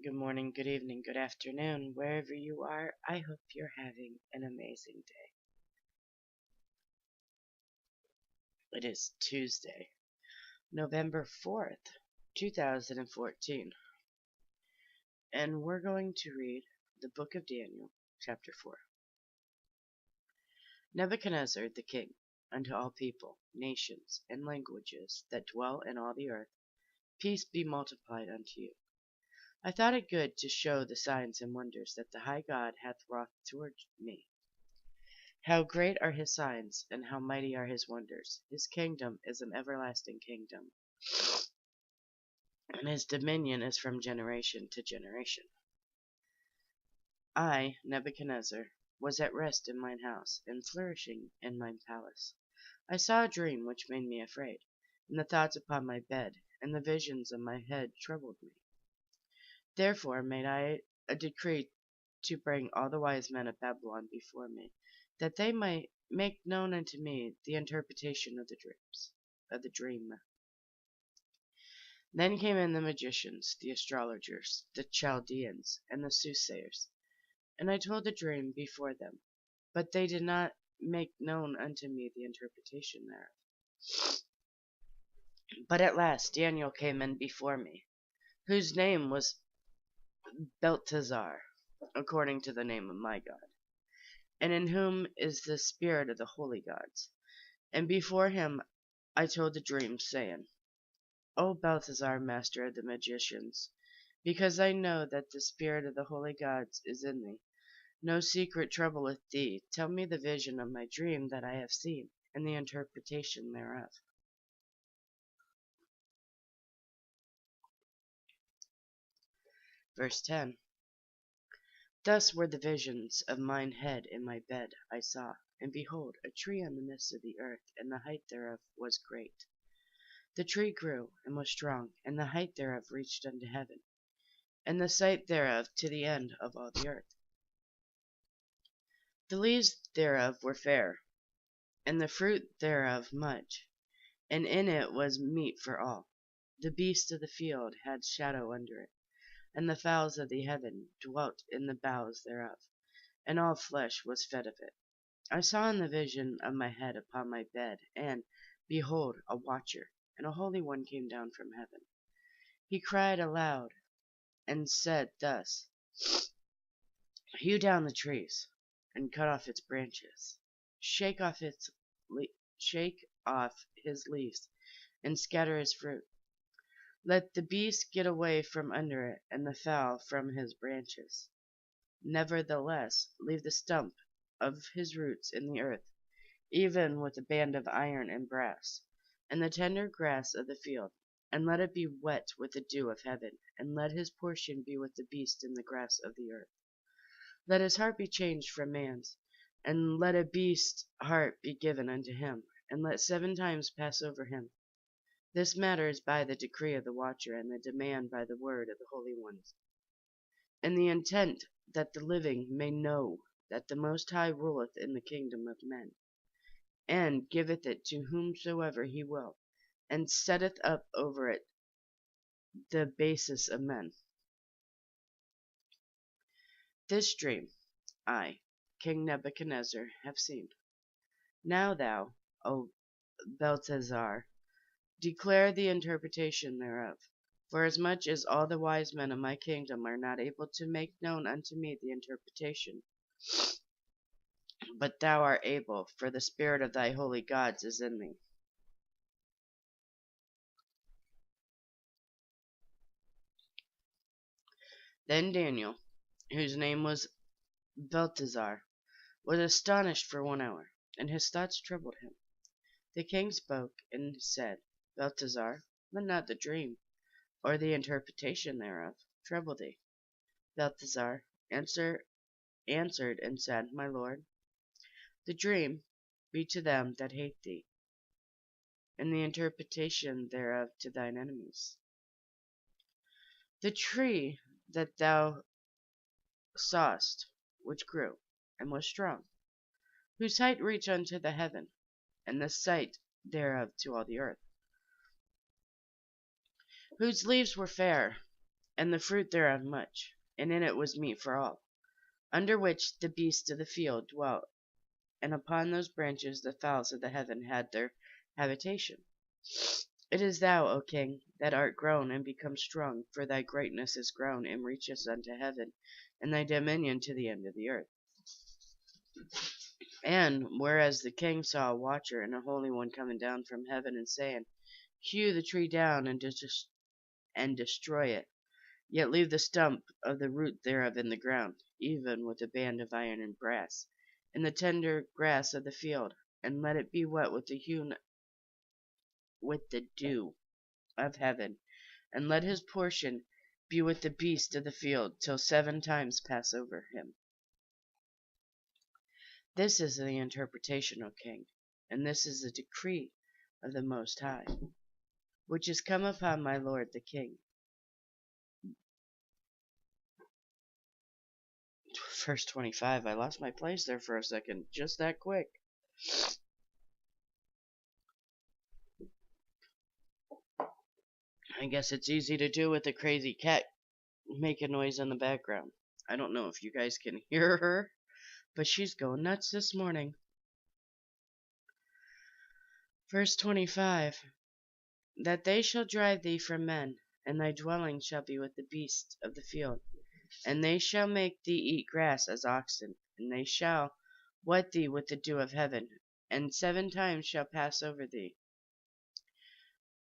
Good morning, good evening, good afternoon, wherever you are. I hope you're having an amazing day. It is Tuesday, November 4th, 2014, and we're going to read the book of Daniel, chapter 4. Nebuchadnezzar the king, unto all people, nations, and languages that dwell in all the earth, peace be multiplied unto you. I thought it good to show the signs and wonders that the high God hath wrought toward me. How great are his signs, and how mighty are his wonders! His kingdom is an everlasting kingdom, and his dominion is from generation to generation. I, Nebuchadnezzar, was at rest in mine house, and flourishing in mine palace. I saw a dream which made me afraid, and the thoughts upon my bed, and the visions of my head troubled me. Therefore made I a decree to bring all the wise men of Babylon before me, that they might make known unto me the interpretation of the dream. Then came in the magicians, the astrologers, the Chaldeans, and the soothsayers, and I told the dream before them, but they did not make known unto me the interpretation thereof. But at last Daniel came in before me, whose name was Belteshazzar, according to the name of my God, and in whom is the spirit of the holy gods. And before him I told the dream, saying, O Belteshazzar, master of the magicians, because I know that the spirit of the holy gods is in thee, no secret troubleth thee. Tell me the vision of my dream that I have seen, and the interpretation thereof. Verse 10. Thus were the visions of mine head in my bed I saw, and behold, a tree in the midst of the earth, and the height thereof was great. The tree grew, and was strong, and the height thereof reached unto heaven, and the sight thereof to the end of all the earth. The leaves thereof were fair, and the fruit thereof much, and in it was meat for all. The beasts of the field had shadow under it, and the fowls of the heaven dwelt in the boughs thereof, and all flesh was fed of it. I saw in the vision of my head upon my bed, and, behold, a watcher, and a holy one came down from heaven. He cried aloud, and said thus, Hew down the trees, and cut off its branches, shake off his leaves, and scatter his fruit. Let the beast get away from under it, and the fowl from his branches. Nevertheless, leave the stump of his roots in the earth, even with a band of iron and brass, and the tender grass of the field, and let it be wet with the dew of heaven, and let his portion be with the beast in the grass of the earth. Let his heart be changed from man's, and let a beast's heart be given unto him, and let 7 times pass over him. This matter is by the decree of the watcher, and the demand by the word of the holy ones, and the intent that the living may know that the Most High ruleth in the kingdom of men, and giveth it to whomsoever he will, and setteth up over it the basis of men. This dream I, King Nebuchadnezzar, have seen. Now thou, O Belteshazzar, declare the interpretation thereof, forasmuch as all the wise men of my kingdom are not able to make known unto me the interpretation. But thou art able, for the spirit of thy holy gods is in thee. Then Daniel, whose name was Belteshazzar, was astonished for 1 hour, and his thoughts troubled him. The king spoke and said, Belteshazzar, let not the dream, or the interpretation thereof, trouble thee. Belteshazzar answered and said, My lord, the dream be to them that hate thee, and the interpretation thereof to thine enemies. The tree that thou sawest, which grew, and was strong, whose height reached unto the heaven, and the sight thereof to all the earth, whose leaves were fair, and the fruit thereof much, and in it was meat for all, under which the beasts of the field dwelt, and upon those branches the fowls of the heaven had their habitation. It is thou, O king, that art grown and become strong, for thy greatness is grown and reaches unto heaven, and thy dominion to the end of the earth. And whereas the king saw a watcher and a holy one coming down from heaven, and saying, Hew the tree down and destroy it, yet leave the stump of the root thereof in the ground, even with a band of iron and brass, in the tender grass of the field, and let it be wet with the dew of heaven, and let his portion be with the beasts of the field, till 7 times pass over him. This is the interpretation, O king, and this is the decree of the Most High, which is come upon my lord the king. Verse 25, I lost my place there for a second, just that quick. I guess it's easy to do with a crazy cat making noise in the background. I don't know if you guys can hear her, but she's going nuts this morning. Verse 25, that they shall drive thee from men, and thy dwelling shall be with the beasts of the field. And they shall make thee eat grass as oxen, and they shall wet thee with the dew of heaven, and 7 times shall pass over thee,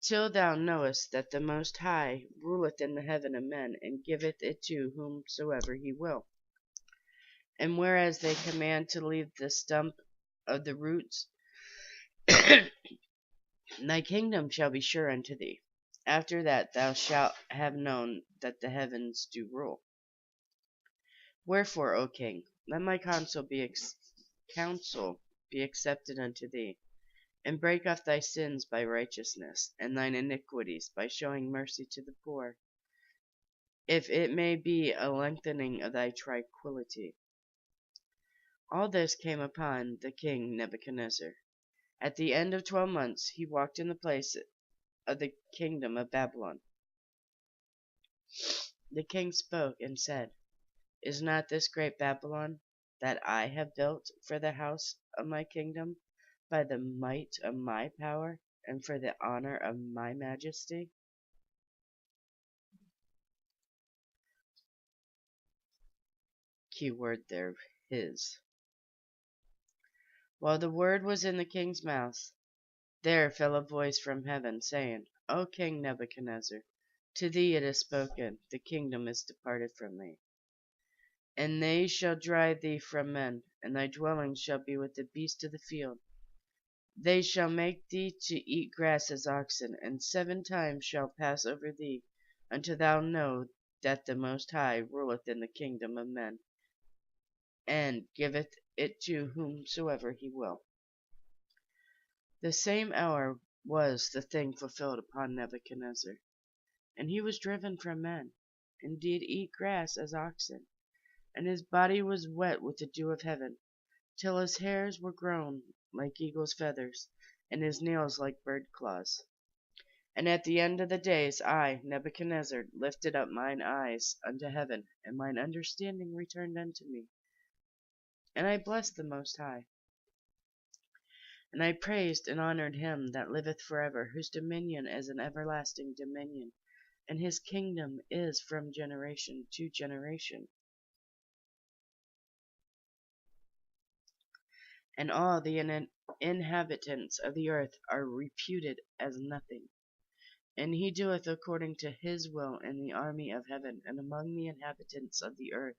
till thou knowest that the Most High ruleth in the heaven of men, and giveth it to whomsoever he will. And whereas they command to leave the stump of the roots, thy kingdom shall be sure unto thee. After that thou shalt have known that the heavens do rule. Wherefore, O king, let my counsel be accepted unto thee, and break off thy sins by righteousness, and thine iniquities by showing mercy to the poor, if it may be a lengthening of thy tranquillity. All this came upon the king Nebuchadnezzar. At the end of 12 months he walked in the place of the kingdom of Babylon. The king spoke and said, Is not this great Babylon that I have built for the house of my kingdom by the might of my power and for the honor of my majesty? Key word there, his. While the word was in the king's mouth, there fell a voice from heaven, saying, O King Nebuchadnezzar, to thee it is spoken, the kingdom is departed from thee. And they shall drive thee from men, and thy dwelling shall be with the beasts of the field. They shall make thee to eat grass as oxen, and 7 times shall pass over thee, until thou know that the Most High ruleth in the kingdom of men, and giveth it to whomsoever he will. The same hour was the thing fulfilled upon Nebuchadnezzar, and he was driven from men, and did eat grass as oxen, and his body was wet with the dew of heaven, till his hairs were grown like eagle's feathers, and his nails like bird claws. And at the end of the days I, Nebuchadnezzar, lifted up mine eyes unto heaven, and mine understanding returned unto me. And I blessed the Most High. And I praised and honored him that liveth forever, whose dominion is an everlasting dominion, and his kingdom is from generation to generation. And all the inhabitants of the earth are reputed as nothing. And he doeth according to his will in the army of heaven and among the inhabitants of the earth,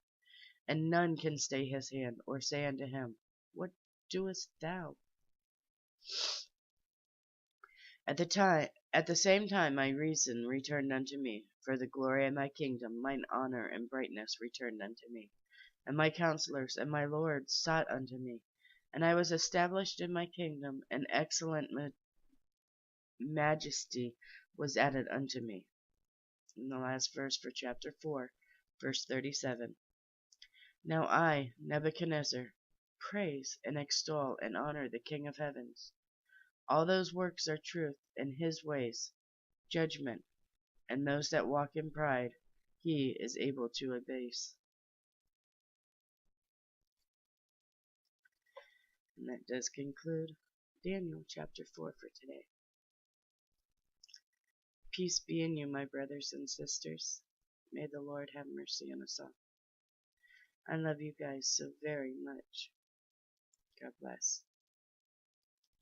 and none can stay his hand, or say unto him, What doest thou? At the same time my reason returned unto me, for the glory of my kingdom, mine honor and brightness returned unto me, and my counselors and my lords sought unto me, and I was established in my kingdom, and excellent majesty was added unto me. In the last verse for chapter 4, verse 37. Now I, Nebuchadnezzar, praise and extol and honor the King of heavens. All those works are truth, and his ways judgment, and those that walk in pride He is able to abase. And that does conclude Daniel chapter 4 for today. Peace be in you, my brothers and sisters. May the Lord have mercy on us all. I love you guys so very much. God bless.